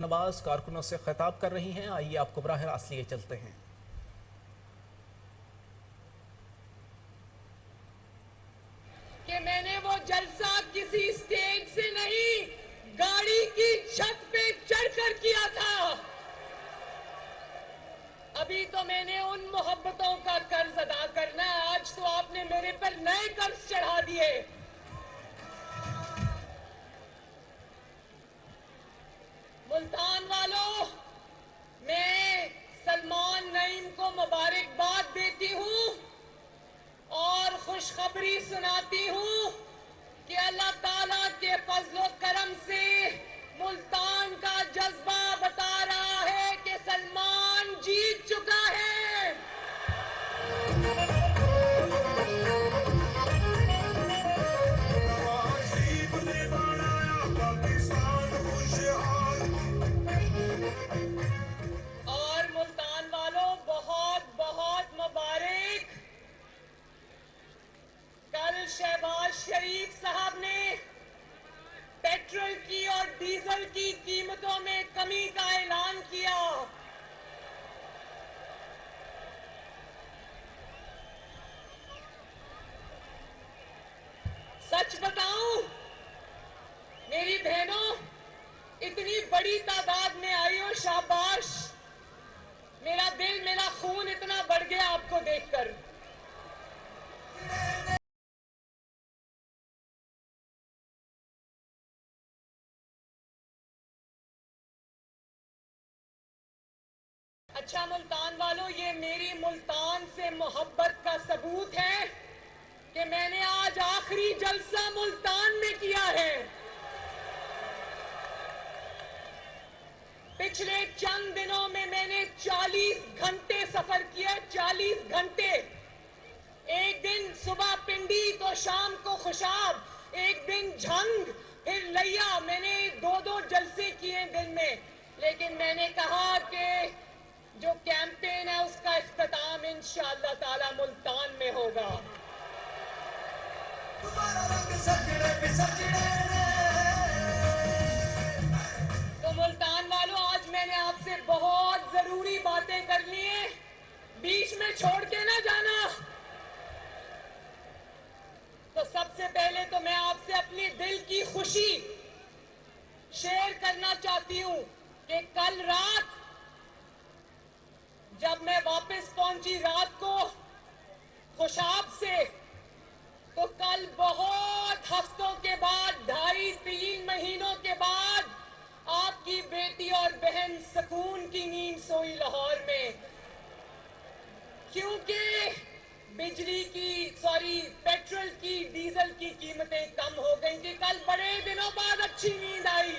नवाज कारकुनों से खिताब कर रही हैं। आइए आपको बराह रास्त लिए चलते हैं। कि मैंने वो जलसा किसी स्टेज से नहीं, गाड़ी की छत पे चढ़कर किया था। अभी तो मैंने उन मोहब्बतों का कर्ज अदा करना है। आज तो आपने मेरे पर नए कर्ज चढ़ा दिए। मुल्तान वालों, मैं सलमान नईम को मुबारकबाद देती हूं और खुशखबरी सुनाती हूं कि अल्लाह ताला के फजलो करम से मुल्तान का जज्बा बता रहा है कि सलमान जीत चुका है। और मुल्तान वालों, बहुत बहुत मुबारक। कल शहबाज शरीफ साहब ने पेट्रोल की और डीजल की कीमतों में कमी का ऐलान किया। सच बताऊं मेरी बहनों, इतनी बड़ी तादाद में आई हो, शाबाश। मेरा दिल, मेरा खून इतना बढ़ गया आपको देखकर। अच्छा मुल्तान वालों, ये मेरी मुल्तान से मोहब्बत का सबूत है कि मैंने आज आखिरी जलसा मुल्तान में किया है। पिछले चंद दिनों में मैंने 40 घंटे सफर किया। 40 घंटे। एक दिन सुबह पिंडी तो शाम को खुशाब, एक दिन झंग, फिर लैया। मैंने 2-2 जलसे किए दिन में। लेकिन मैंने कहा कि जो कैंपेन है उसका इख्तिताम इंशाअल्लाह ताला मुल्तान में होगा। तो मुल्तान वालों, आज मैंने आपसे बहुत जरूरी बातें करनी है, बीच में छोड़ के ना जाना। तो सबसे पहले तो मैं आपसे अपनी दिल की खुशी शेयर करना चाहती हूं कि कल रात जब मैं वापस पहुंची रात को खुशाब से, तो कल बहुत हफ्तों के बाद, 2.5-3 महीनों के बाद आपकी बेटी और बहन सुकून की नींद सोई लाहौर में। क्योंकि पेट्रोल की, डीजल की कीमतें कम हो गई थी। कल बड़े दिनों बाद अच्छी नींद आई।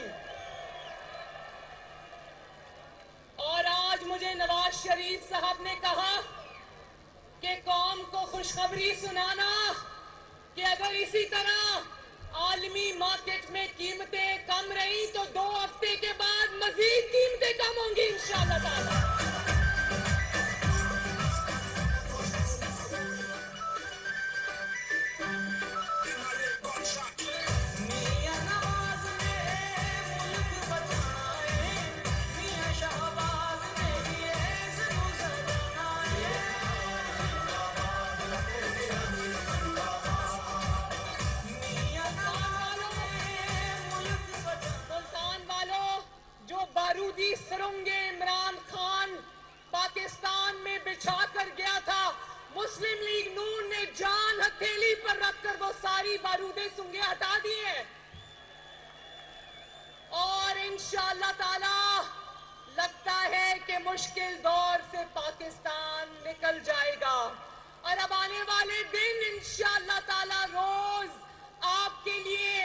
और आज मुझे नवाज शरीफ साहब ने कहा कि कौम को खुशखबरी सुनाना कि अगर इसी तरह आलमी मार्केट में कीमतें कम रही तो 2 हफ्ते के बाद मजीद कीमतें कम होंगी इंशाअल्लाह ताला। बारूदी सुरंगें इमरान खान पाकिस्तान में बिछा कर गया था, मुस्लिम लीग नून ने जान हथेली पर रखकर वो सारी बारूदी सुरंगें हटा दी हैं। और इंशाअल्लाह ताला लगता है कि मुश्किल दौर से पाकिस्तान निकल जाएगा। और अब आने वाले दिन इंशाअल्लाह ताला रोज आपके लिए,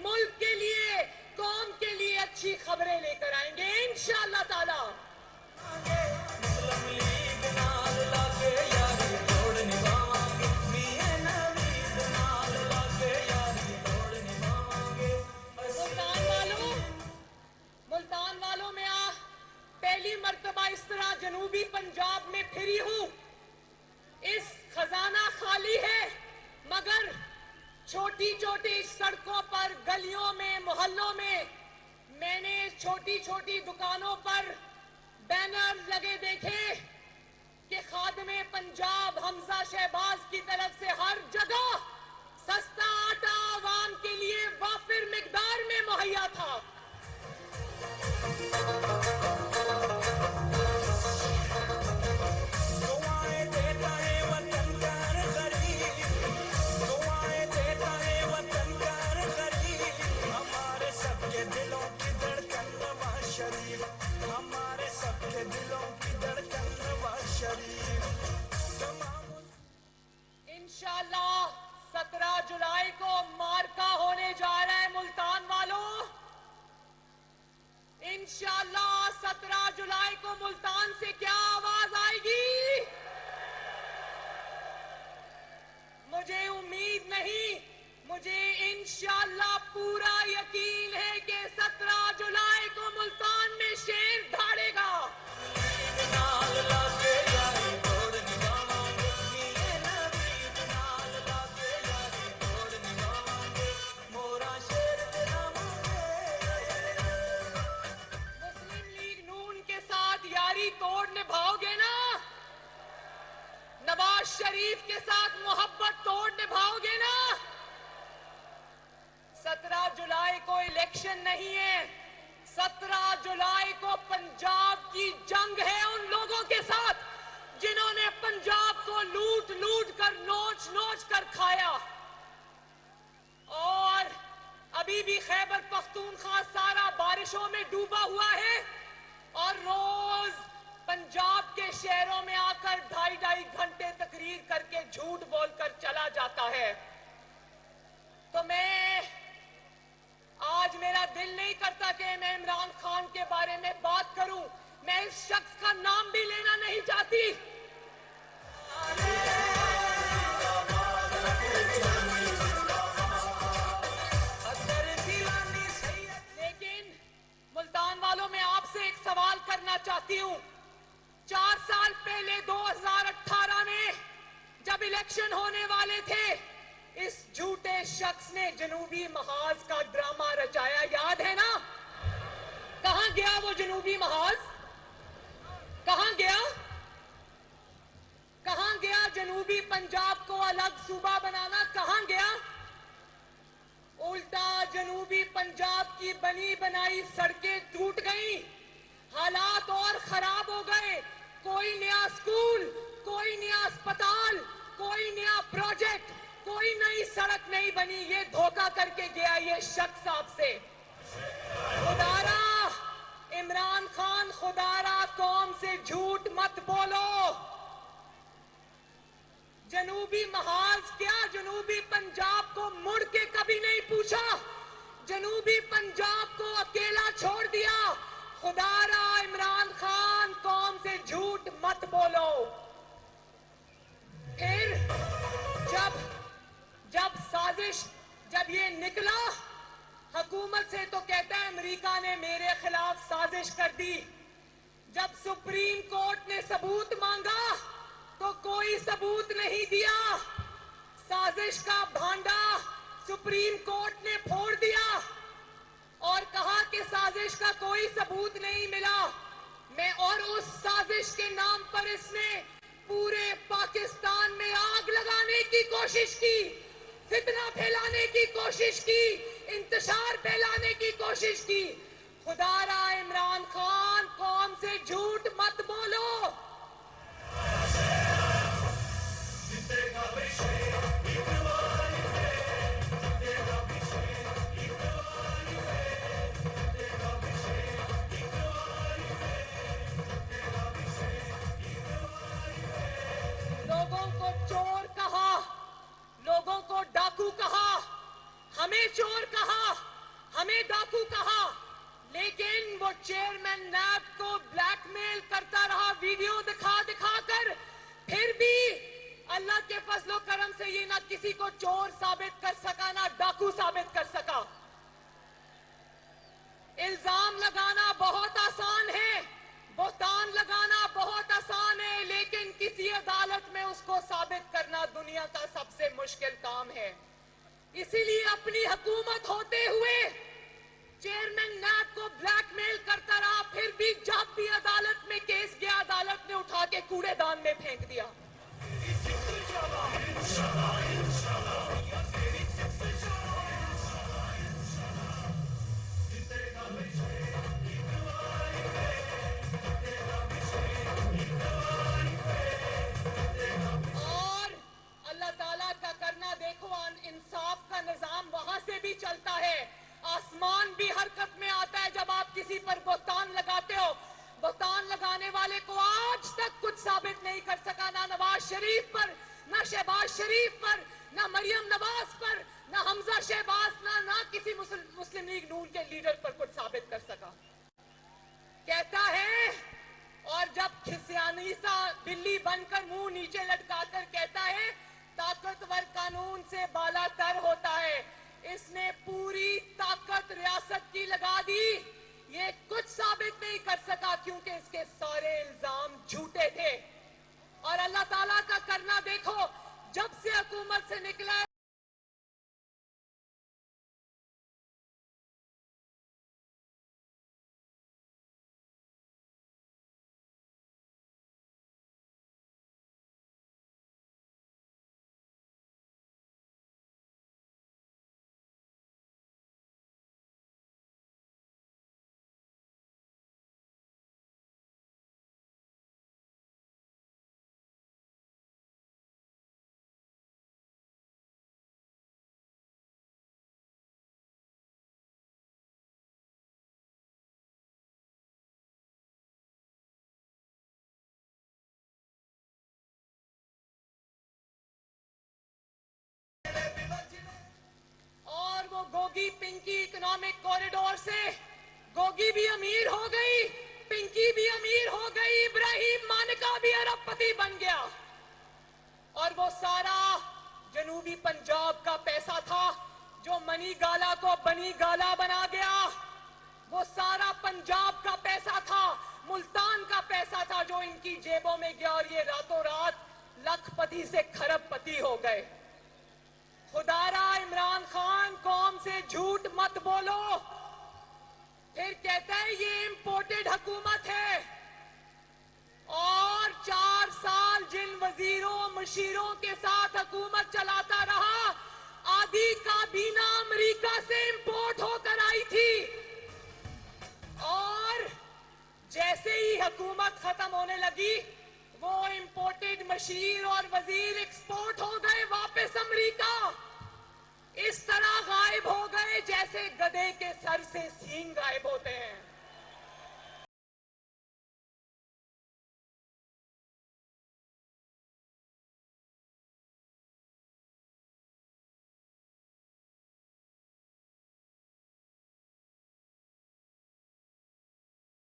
मुल्क के लिए, कौम के लिए अच्छी खबरें लेकर आएंगे इंशाअल्लाह ताला। मुल्तान वालों, मैं पहली मर्तबा इस तरह जनूबी पंजाब में फिरी हूं। इस खजाना खाली है, मगर छोटी छोटी सड़कों पर, गलियों में, मोहल्लों में मैंने छोटी छोटी दुकानों पर बैनर लगे देखे कि खादिमे पंजाब हमजा शहबाज की तरफ से हर जगह सस्ता आटा आवाम के लिए वाफिर मिकदार में मुहैया था। इंशाअल्लाह 17 जुलाई को मार्का होने जा रहा है मुल्तान वालों। इंशाअल्लाह 17 जुलाई को मुल्तान से क्या आवाज आएगी? मुझे उम्मीद नहीं, मुझे इंशाअल्लाह पूरा यकीन है कि 17 जुलाई को मुल्तान में शेर धाड़ेगा। तोड़ निभाओगे ना? नवाज शरीफ के साथ मोहब्बत तोड़ निभाओगे ना? 17 जुलाई को इलेक्शन नहीं है, 17 जुलाई को पंजाब की जंग है उन लोगों के साथ जिन्होंने पंजाब को लूट लूट कर नोच नोच कर खाया। और अभी भी खैबर पख्तूनख्वा सारा बारिशों में डूबा हुआ है और रोज पंजाब के शहरों में आकर 2.5 घंटे तकरीर करके झूठ बोलकर चला जाता है। तो आज मेरा दिल नहीं करता कि मैं इमरान खान के बारे में बात करूं। मैं इस शख्स का नाम भी लेना नहीं चाहती। लेकिन मुल्तान वालों, मैं आपसे एक सवाल करना चाहती हूं। 4 साल पहले 2018 में जब इलेक्शन होने वाले थे, इस झूठे शख्स ने जनूबी महाज का ड्रामा रचाया, याद है ना? कहां गया वो जनूबी महाज? कहां गया? कहां गया जनूबी पंजाब को अलग सूबा बनाना? कहां गया? उल्टा जनूबी पंजाब की बनी बनाई सड़कें टूट गई, हालात और खराब हो गए। कोई नया स्कूल, कोई नया अस्पताल, कोई नया प्रोजेक्ट, कोई नई सड़क नहीं बनी। ये धोखा करके गया ये शख्स आपसे। खुदारा इमरान खान, खुदारा कौम से झूठ मत बोलो। जनूबी महाज क्या जनूबी पंजाब को मुड़ के कभी नहीं पूछा? जनूबी पंजाब को अकेला छोड़ दिया। खुदारा इमरान खान, कौम से झूठ मत बोलो। फिर जब ये निकला हुकूमत से तो कहता है अमेरिका ने मेरे खिलाफ साजिश कर दी। जब सुप्रीम कोर्ट ने सबूत मांगा तो कोई सबूत नहीं दिया। साजिश का भांडा सुप्रीम कोर्ट ने फोड़ दिया और कहा कि साजिश का कोई सबूत नहीं मिला। और उस साजिश के नाम पर इसने पूरे पाकिस्तान में आग लगाने की कोशिश की, फितना फैलाने की कोशिश की, इंतशार फैलाने की कोशिश की। खुदारा इमरान खान, कौम से झूठ मत बोलो। लोगों को चोर कहा, लोगों को डाकू कहा, हमें चोर कहा, हमें डाकू कहा, लेकिन वो चेयरमैन नैब को ब्लैकमेल करता रहा वीडियो दिखा दिखा कर। फिर भी अल्लाह के फजलो करम से ये ना किसी को चोर साबित कर सका, ना डाकू साबित कर सका। इल्जाम लगाना बहुत आसान है, बोहतान लगाना बहुत आसान है, लेकिन किसी अदालत में उसको साबित करना दुनिया का सबसे मुश्किल काम है। इसीलिए अपनी हुकूमत होते हुए चेयरमैन नैब को बनकर मुंह नीचे लटकाकर कहता है ताकतवर कानून से बालातर होता है। इसने पूरी ताकत रियासत की लगा दी। ये कुछ साबित नहीं कर सका क्योंकि इसके सारे इल्जाम झूठे थे। और अल्लाह ताला का करना देखो, जब से हुकूमत से निकला है और वो गोगी पिंकी इकोनॉमिक कॉरिडोर से गोगी भी अमीर हो गई, पिंकी भी अमीर हो गई, इब्राहिम मानका भी अरबपति बन गया। और वो सारा जनूबी पंजाब का पैसा था जो मनी गाला को बनी गाला बना गया। वो सारा पंजाब का पैसा था, मुल्तान का पैसा था जो इनकी जेबों में गया और ये रातों रात लखपति से खरबपति हो गए। खुदारा इमरान खान कौम से झूठ मत बोलो। फिर कहता है ये इंपोर्टेड हुकूमत है। और 4 साल जिन वजीरों मुशीरों के साथ हुकूमत चलाता रहा, आधी काबीना अमेरिका से इंपोर्ट होकर आई थी। और जैसे ही हुकूमत खत्म होने लगी, वो इंपोर्टेड मशीर और वजीर एक्सपोर्ट हो गए वापस अमेरिका। इस तरह गायब हो गए जैसे गधे के सर से सींग गायब होते हैं।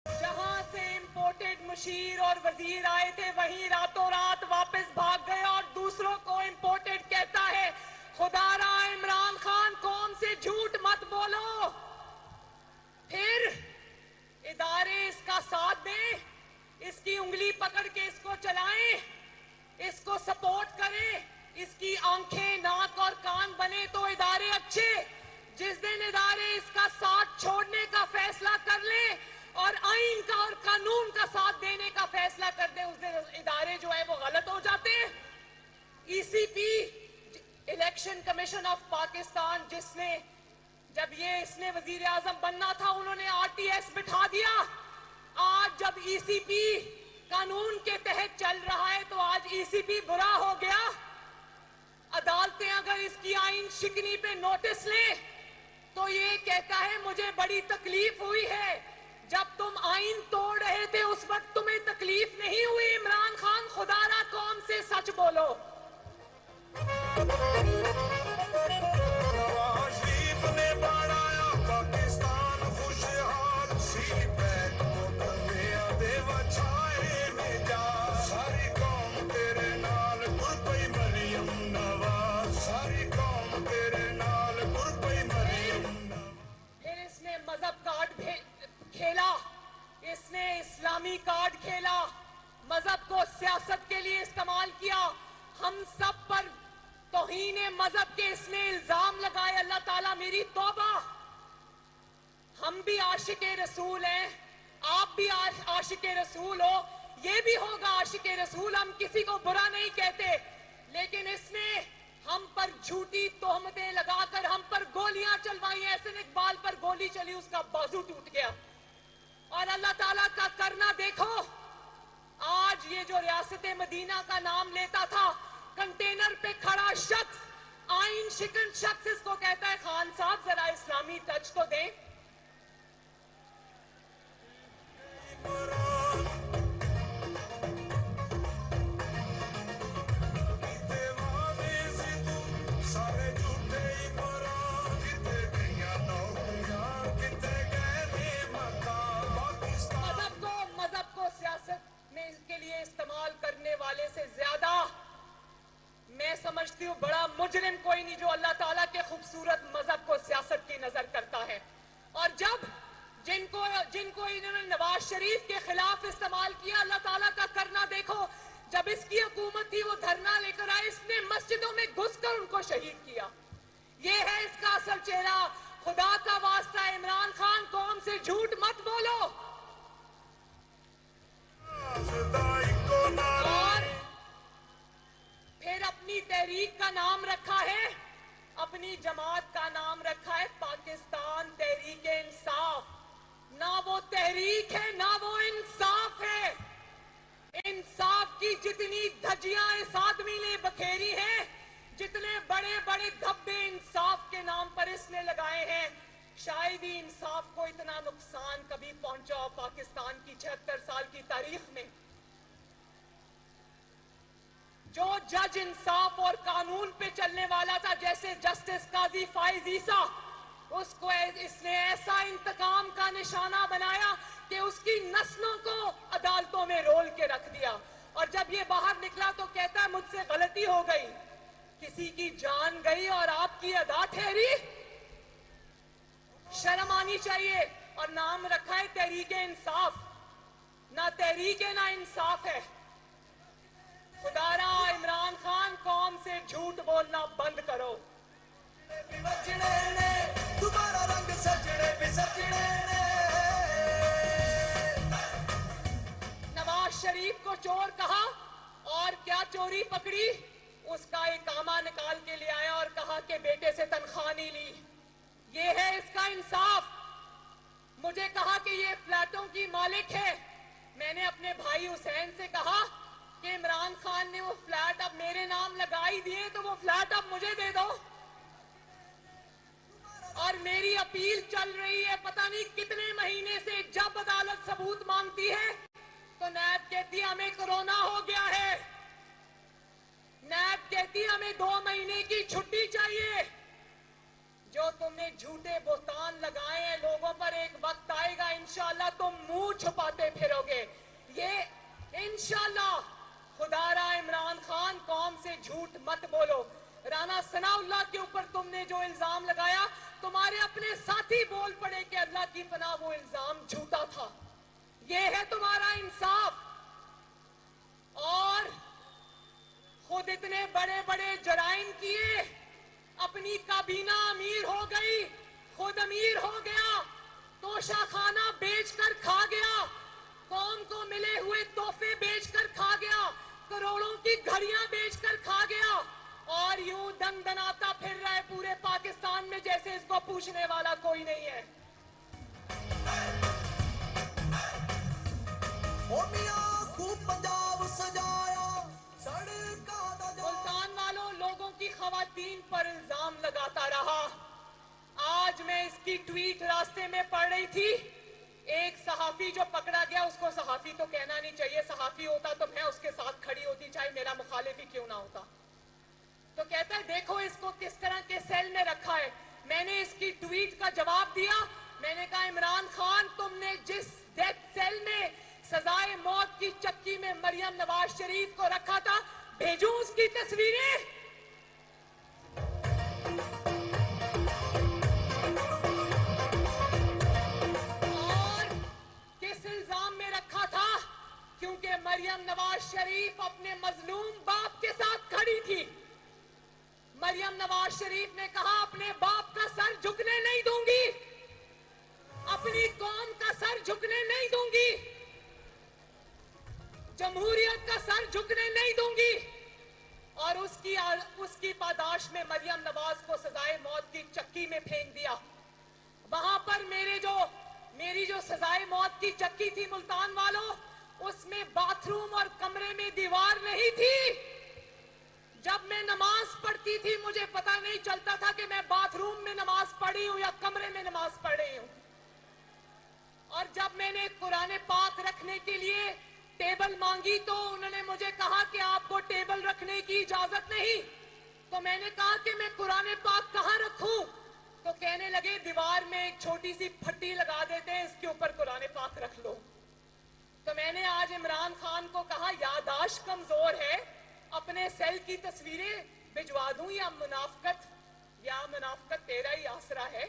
जहां से इंपोर्टेड मुशीर और वजीर आए थे, वहीं रातों रात वापस भाग गए और दूसरों को इंपोर्टेड कहता है। खुदारा इमरान खान कौम से झूठ मत बोलो। फिर इदारे इसका साथ दें, इसकी उंगली पकड़ के इसको चलाएं, इसको सपोर्ट करें, इसकी आंखें नाक और कान बने तो इदारे अच्छे। जिस दिन इदारे इसका साथ छोड़ने का फैसला कर ले और आईन का और कानून का साथ देने का फैसला कर दे, उस दिन इदारे जो है वो गलत हो जाते हैं। ECP, election commission of Pakistan, जिसने जब ये इसने वजीर आजम बनना था, उन्होंने आरटीएस बिठा दिया। आज जब ईसीपी कानून के तहत चल रहा है तो आज ईसीपी बुरा हो गया। अदालतें अगर इसकी आईन शिकनी पे नोटिस ले तो ये कहता है मुझे बड़ी तकलीफ हुई है। जब तुम आईन तोड़ रहे थे उस वक्त तुम्हें तकलीफ नहीं हुई। इमरान खान खुदारा कौम से सच बोलो। खेला, इसने इस्लामी कार्ड खेला, मजहब को सियासत के लिए इस्तेमाल किया। हम सब पर तौहीन मजहब के इसने इल्जाम लगाए। अल्लाह ताला मेरी तौबा। हम भी आशिके रसूल हैं, आप भी आशिके रसूल हो, ये भी होगा आशिके रसूल। हम किसी को बुरा नहीं कहते, लेकिन इसने हम पर झूठी तोहमतें लगाकर हम पर गोलियां चलवाई। ऐसे इकबाल पर गोली चली, उसका बाजू टूट गया। और अल्लाह ताला का करना देखो। आज ये जो रियासत मदीना का नाम लेता था, कंटेनर पे खड़ा शख्स, आईन शिकन शख्स, इसको कहता है खान साहब जरा इस्लामी टच तो दें। मजहब को सियासत में के लिए इस्तेमाल करने वाले मुजरिम कोई नहीं जो अल्लाह ताला के खूबसूरत मजहब को सियासत की नजर करता है। और जब जिनको इन्होंने नवाज शरीफ के खिलाफ इस्तेमाल किया, अल्लाह ताला का करना देखो, जब इसकी हुकूमत थी वो धरना लेकर आए, इसने मस्जिदों में घुसकर उनको शहीद किया। ये है इसका असल चेहरा। खुदा का वास्ता इमरान खान, कौम से झूठ मत बोलो। और फिर अपनी तहरीक का नाम रखा है, अपनी जमात का नाम रखा है पाकिस्तान तहरीक इंसाफ। ना वो तहरीक है ना वो इंसाफ है। इंसाफ की जितनी धज्जियां इस आदमी ने बखेरी हैं, जितने बड़े बड़े धब्बे इंसाफ के नाम पर इसने लगाए हैं, शायद ही इंसाफ को इतना नुकसान कभी पहुंचा हो पाकिस्तान की 76 साल की तारीख में। जो जज इंसाफ और कानून पे चलने वाला था, जैसे जस्टिस काजी फाइज ईसा, उसको इसने ऐसा इंतकाम का निशाना बनाया कि उसकी नस्लों को अदालतों में रोल के रख दिया। और जब ये बाहर निकला तो कहता है मुझसे गलती हो गई। किसी की जान गई और आपकी अदा ठहरी, शर्म आनी चाहिए। और नाम रखा है तहरीक इंसाफ। ना तहरीक है ना इंसाफ है। खुदारा इमरान खान, कौम से झूठ बोलना बंद करो। नवाज शरीफ को चोर कहा और क्या चोरी पकड़ी, उसका इकामा निकाल के ले आया और कहा कि बेटे से तनख्वाह नहीं ली। ये है इसका इंसाफ। मुझे कहा कि ये फ्लैटों की मालिक है। मैंने अपने भाई हुसैन से कहा कि इमरान खान ने वो फ्लैट अब मेरे नाम लगा ही दिए, तो वो फ्लैट अब मुझे दे दो। और मेरी अपील चल रही है पता नहीं कितने महीने से। जब अदालत सबूत मांगती है तो नैब कहती है हमें कोरोना हो गया है। नैब कहती है हमें 2 महीने की छुट्टी चाहिए। जो तुमने झूठे बोहतान लगाए हैं लोगों पर, एक वक्त आएगा इंशाल्लाह तुम मुंह छुपाते फिरोगे। ये इंशाल्लाह। खुदारा इमरान खान, कौम से झूठ मत बोलो। राना सनाउल्लाह के ऊपर तुमने जो इल्जाम लगाया, तुम्हारे अपने साथी बोल पड़े कि अल्लाह की पनाह वो इल्जाम झूठा था। ये है तुम्हारा इंसाफ। और खुद इतने बड़े बड़े जराइम किए, अपनी काबीना अमीर हो गई, खुद अमीर हो गया, तोशा खाना बेचकर खा गया, कौम को मिले हुए तोहफे बेचकर खा गया, करोड़ों की घड़ियां बेचकर खा गया, और यूं दंदनाता फिर रहा है पूरे पाकिस्तान में जैसे इसको पूछने वाला कोई नहीं है। मुल्तान वालों, लोगों की खवातीन पर इल्जाम लगाता रहा। आज मैं इसकी ट्वीट रास्ते में पढ़ रही थी। एक सहाफी जो पकड़ा गया, उसको सहाफी तो कहना नहीं चाहिए, सहाफी होता तो मैं उसके साथ खड़ी होती चाहे मेरा मुखालिफ ही क्यों ना होता। तो कहता है देखो इसको किस तरह के सेल में रखा है। मैंने इसकी ट्वीट का जवाब दिया। मैंने कहा इमरान खान, तुमने जिस डेथ सेल में सजाए मौत की चक्की में मरियम नवाज शरीफ को रखा था, भेजूं उसकी तस्वीरें? और किस इल्जाम में रखा था? क्योंकि मरियम नवाज शरीफ अपने मजलूम बाप के साथ खड़ी थी। मरियम नवाज शरीफ ने कहा अपने बाप का सर झुकने नहीं दूंगी, अपनी कौम का सर झुकने नहीं दूंगी, जमहूरियत का सर झुकने नहीं दूंगी। और उसकी पादाश में मरियम नवाज को सजाए मौत की चक्की में फेंक दिया। वहां पर मेरी जो सजाए मौत की चक्की थी मुल्तान वालों, उसमें बाथरूम और कमरे में दीवार नहीं थी। जब मैं नमाज पढ़ती थी मुझे पता नहीं चलता था कि मैं बाथरूम में नमाज पढ़ी हूं या कमरे में नमाज पढ़ रही हूं। और जब मैंने कुरान पाक रखने के लिए टेबल मांगी तो उन्होंने मुझे कहा कि आपको टेबल रखने की इजाजत नहीं। तो मैंने कहा कि मैं कुरान पाक कहां रखूं? तो कहने लगे दीवार में एक छोटी सी फट्टी लगा देते हैं, इसके ऊपर कुरान पाक रख लो। तो मैंने आज इमरान खान को कहा यादाश्त कमजोर है, अपने सेल की तस्वीरें भिजवा दूं या मुनाफकत तेरा ही आसरा है।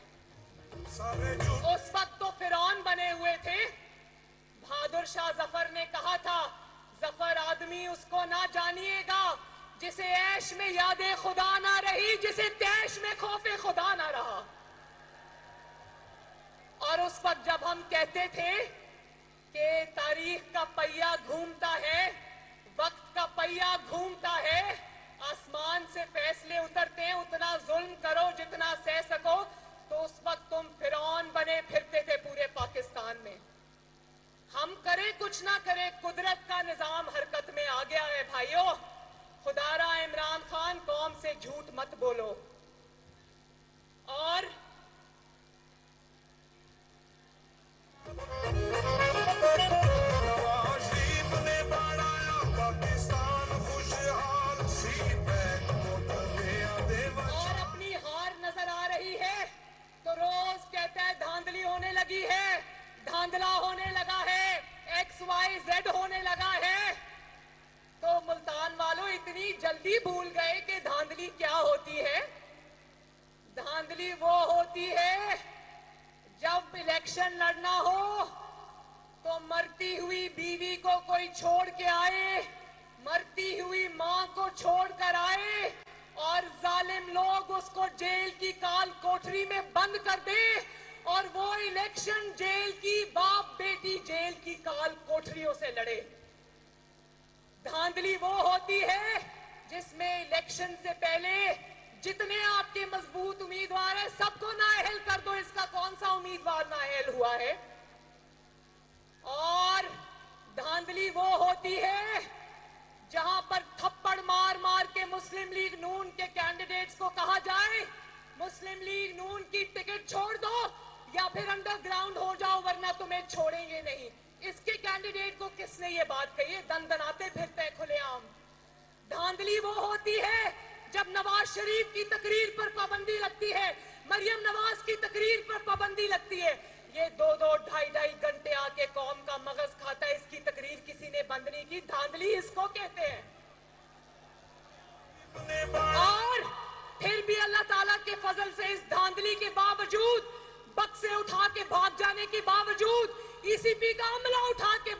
उस वक्त तो फिरौन बने हुए थे। बहादुर शाह जफर ने कहा था, जफर आदमी उसको ना जानिएगा जिसे ऐश में यादे खुदा ना रही, जिसे तैश में खौफे खुदा ना रहा। और उस वक्त जब हम कहते थे कि तारीख का पहिया घूमता है, वक्त का पहिया घूमता है, आसमान से फैसले उतरते हैं, उतना जुल्म करो जितना सह सको, तो उस वक्त तुम फिरौन बने फिरते थे पूरे पाकिस्तान में। हम करे कुछ ना करे, कुदरत का निजाम हरकत में आ गया है भाइयों। खुदारा इमरान खान, कौम से झूठ मत बोलो। और अपनी हार नजर आ रही है तो रोज कहता है धांधली होने लगी है, धांधला होने लगा है, XYZ होने लगा है। तो मुल्तान वालों इतनी जल्दी भूल गए कि धांधली क्या होती है। धांधली वो होती है जब इलेक्शन लड़ना हो तो मरती हुई बीवी को कोई छोड़ के आए, मरती हुई मां को छोड़ कर आए और जालिम लोग उसको जेल की काल कोठरी में बंद कर दे और वो इलेक्शन जेल की, बाप बेटी जेल की काल कोठरियों से लड़े। धांधली वो होती है जिसमें इलेक्शन से पहले जितने आपके मजबूत उम्मीदवार हैं सबको नाअहल कर दो, इसका कौन सा उम्मीदवार नाअहल हुआ है। और धांधली वो होती है जहां पर थप्पड़ मार मार के मुस्लिम लीग नून के कैंडिडेट्स को कहा जाए मुस्लिम लीग नून की टिकट छोड़ दो या फिर अंडरग्राउंड हो जाओ वरना तुम्हें छोड़ेंगे नहीं। इसके कैंडिडेट को किसने ये बात कही है? दनदनाते फिरते हैं खुलेआम। धांधली वो होती है जब नवाज शरीफ की तकरीर पर पाबंदी लगती है, मरियम नवाज की तकरीर पर पाबंदी लगती है, ये 2-2, 2.5 घंटे आके कौम का मगज खाता है, इसकी तकरीर किसी ने बंद नहीं की। धांधली इसको कहते हैं। और फिर भी अल्लाह ताला के फजल से इस धांधली के बावजूद, बक्से उठा के भाग जाने के बावजूद, ECP का अमला उठा के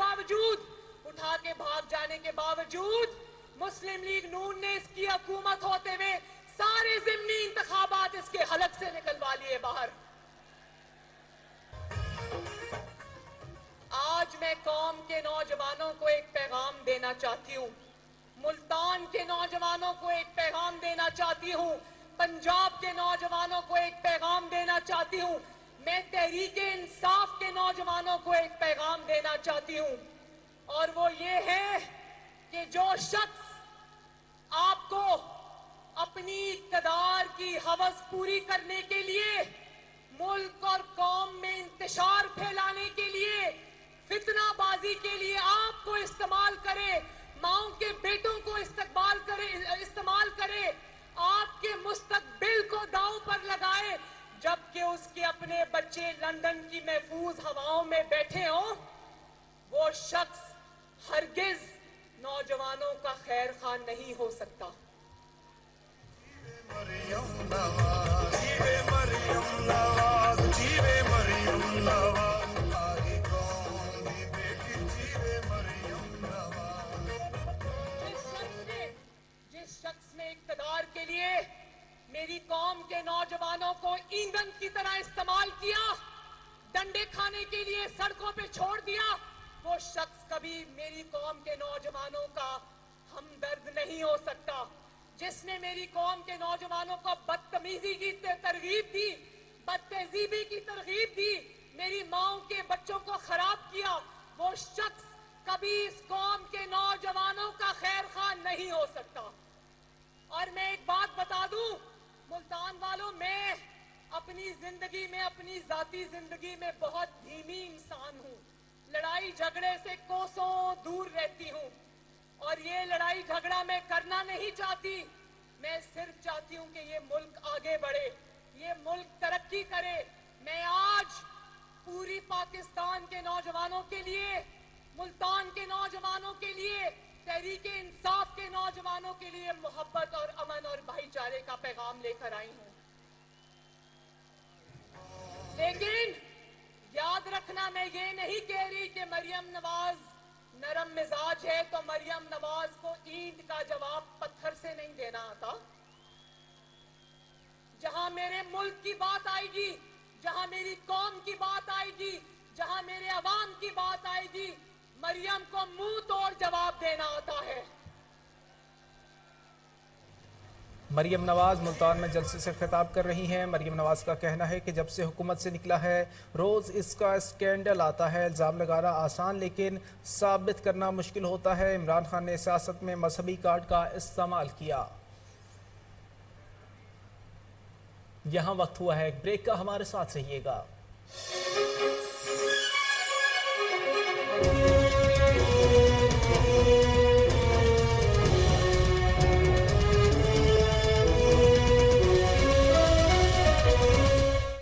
भाग जाने के बावजूद मुस्लिम लीग नून ने इसकी हुकूमत होते हुए सारे ज़िम्नी इंतखाबात इसके हलक से निकलवा लिए बाहर। आज मैं कौम के नौजवानों को एक पैगाम देना चाहती हूँ, मुल्तान के नौजवानों को एक पैगाम देना चाहती हूँ, पंजाब के नौजवानों को एक पैगाम देना चाहती हूँ, मैं तहरीके इंसाफ के नौजवानों को एक पैगाम देना चाहती हूँ। और वो ये है कि जो शख्स आपको अपनी इक़्तिदार की हवस पूरी करने के लिए, मुल्क और कौम में इंतशार फैलाने के लिए, फितनाबाजी के लिए आपको इस्तेमाल करे, माओं के बेटों को इस्तेमाल करे, आपके मुस्तकबिल को दांव पर लगाए, जबकि उसके अपने बच्चे लंदन की महफूज हवाओं में बैठे हों, वो शख्स हरगिज नौजवानों का खैर खां नहीं हो सकता। जिस शख्स ने इक़्तिदार के लिए मेरी कौम के नौजवानों को ईंधन की तरह इस्तेमाल किया, डंडे खाने के लिए सड़कों पे छोड़ दिया, वो शख्स कभी मेरी कौम के नौजवानों का हमदर्द नहीं हो सकता। जिसने मेरी कौम के नौजवानों को बदतमीजी की तरगीब दी, बदतहजीबी की तरगीब दी, मेरी माओं के बच्चों को खराब किया, वो शख्स कभी इस कौम के नौजवानों का खैर खां नहीं हो सकता। और मैं एक बात बता दूं मुल्तान वालों, मैं अपनी जिंदगी में, अपनी जाती जिंदगी में बहुत धीमी इंसान हूं, लड़ाई झगड़े से कोसों दूर रहती हूं और ये लड़ाई झगड़ा मैं करना नहीं चाहती। मैं सिर्फ चाहती हूं कि ये मुल्क आगे बढ़े, ये मुल्क तरक्की करे। मैं आज पूरी पाकिस्तान के नौजवानों के लिए, मुल्तान के नौजवानों के लिए तहरीके इंसाफ के नौजवानों के लिए मोहब्बत और अमन और भाईचारे का पैगाम लेकर आई हूं। लेकिन याद रखना, मैं ये नहीं कह रही कि मरियम नवाज नरम मिजाज है तो मरियम नवाज को ईंट का जवाब पत्थर से नहीं देना आता। जहां मेरे मुल्क की बात आएगी, जहां मेरी कौम की बात आएगी, जहां मेरे अवाम की बात आएगी, मरियम को मुंह तोड़ जवाब देना आता है। मरियम नवाज मुल्तान में जलसे से खिताब कर रही हैं। मरियम नवाज का कहना है कि जब से हुकूमत से निकला है रोज़ इसका स्कैंडल आता है। इल्ज़ाम लगाना आसान लेकिन साबित करना मुश्किल होता है। इमरान खान ने सियासत में मजहबी कार्ड का इस्तेमाल किया। यहाँ वक्त हुआ है एक ब्रेक का, हमारे साथ रहिएगा।